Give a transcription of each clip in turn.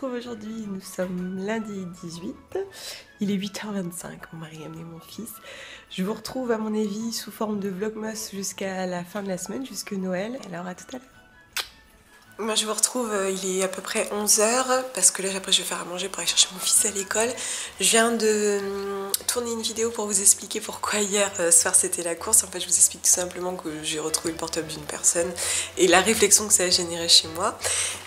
retrouve aujourd'hui, nous sommes lundi 18, il est 8h25, mon mari a amené mon fils. Je vous retrouve à mon avis sous forme de vlogmas jusqu'à la fin de la semaine, jusque Noël, alors à tout à l'heure. Moi je vous retrouve, il est à peu près 11h parce que là après je vais faire à manger pour aller chercher mon fils à l'école. Je viens de tourner une vidéo pour vous expliquer pourquoi hier soir c'était la course. En fait je vous explique tout simplement que j'ai retrouvé le portable d'une personne et la réflexion que ça a généré chez moi.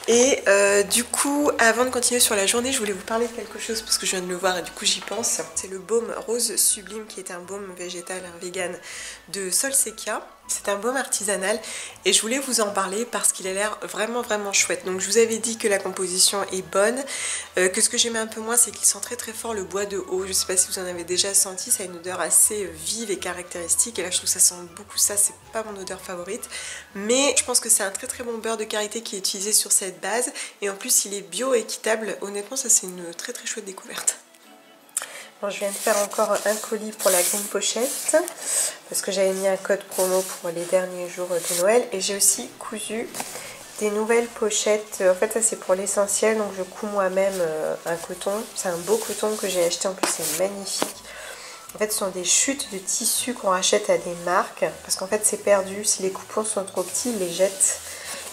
Et du coup avant de continuer sur la journée je voulais vous parler de quelque chose parce que je viens de le voir et du coup j'y pense. C'est le baume rose sublime qui est un baume végétal vegan de Solseca. C'est un baume artisanal et je voulais vous en parler parce qu'il a l'air vraiment chouette. Donc je vous avais dit que la composition est bonne, que ce que j'aimais un peu moins c'est qu'il sent très fort le bois de haut. Je sais pas si vous en avez déjà senti, ça a une odeur assez vive et caractéristique et là je trouve que ça sent beaucoup ça, c'est pas mon odeur favorite. Mais je pense que c'est un très bon beurre de karité qui est utilisé sur cette base et en plus il est bio équitable. Honnêtement ça c'est une très chouette découverte. Bon, je viens de faire encore un colis pour la green pochette parce que j'avais mis un code promo pour les derniers jours de Noël et j'ai aussi cousu des nouvelles pochettes. En fait ça c'est pour l'essentiel, donc je couds moi-même un coton. C'est un beau coton que j'ai acheté, en plus c'est magnifique. En fait ce sont des chutes de tissu qu'on rachète à des marques parce qu'en fait c'est perdu, si les coupons sont trop petits ils les jettent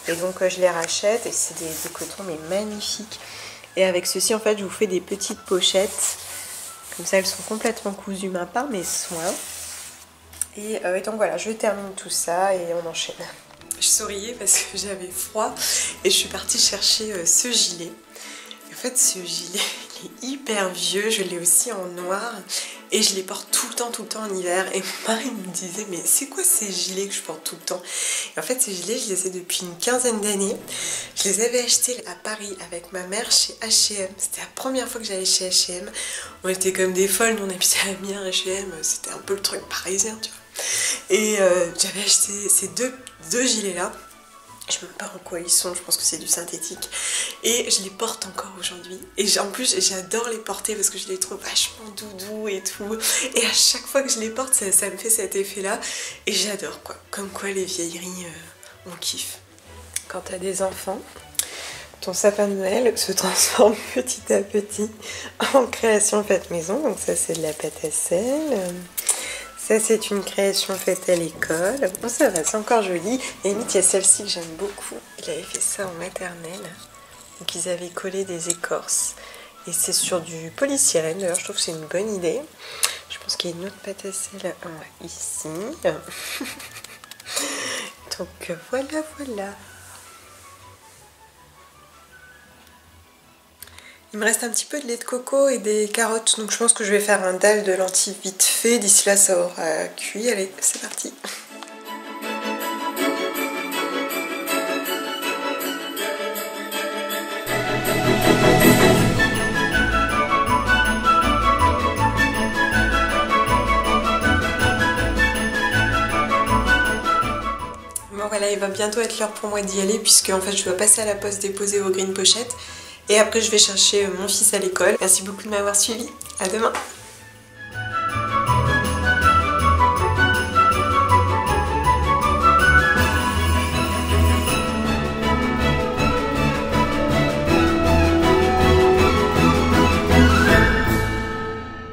et donc je les rachète et c'est des cotons mais magnifiques. Et avec ceci en fait je vous fais des petites pochettes. Comme ça elles sont complètement cousues main par mes soins. Et donc voilà, je termine tout ça et on enchaîne. Je souriais parce que j'avais froid et je suis partie chercher ce gilet. En fait ce gilet il est hyper vieux, je l'ai aussi en noir et je les porte tout le temps en hiver. Et mon mari me disait mais c'est quoi ces gilets que je porte tout le temps? Et en fait ces gilets je les ai depuis une quinzaine d'années. Je les avais achetés à Paris avec ma mère chez H&M. C'était la première fois que j'allais chez H&M. On était comme des folles, nous on habitait à Amiens, H&M, c'était un peu le truc parisien tu vois. Et j'avais acheté ces deux gilets là. Je ne sais même pas en quoi ils sont, je pense que c'est du synthétique. Et je les porte encore aujourd'hui. Et en plus j'adore les porter parce que je les trouve vachement doudous et tout. Et à chaque fois que je les porte ça me fait cet effet là. Et j'adore quoi. Comme quoi les vieilleries on kiffe. Quand tu as des enfants, ton sapin de Noël se transforme petit à petit en création faite maison. Donc ça c'est de la pâte à sel. Ça c'est une création faite à l'école. Bon ça va, c'est encore joli. Et limite il y a celle-ci que j'aime beaucoup. Il avait fait ça en maternelle. Donc ils avaient collé des écorces. Et c'est sur du polystyrène. D'ailleurs je trouve que c'est une bonne idée. Je pense qu'il y a une autre pâte à sel ici. Donc voilà. Il me reste un petit peu de lait de coco et des carottes, donc je pense que je vais faire un dalle de lentilles vite fait. D'ici là, ça aura cuit. Allez, c'est parti. Bon voilà, il va bientôt être l'heure pour moi d'y aller puisque en fait je dois passer à la poste déposer vos green pochettes. Et après je vais chercher mon fils à l'école. Merci beaucoup de m'avoir suivi. À demain.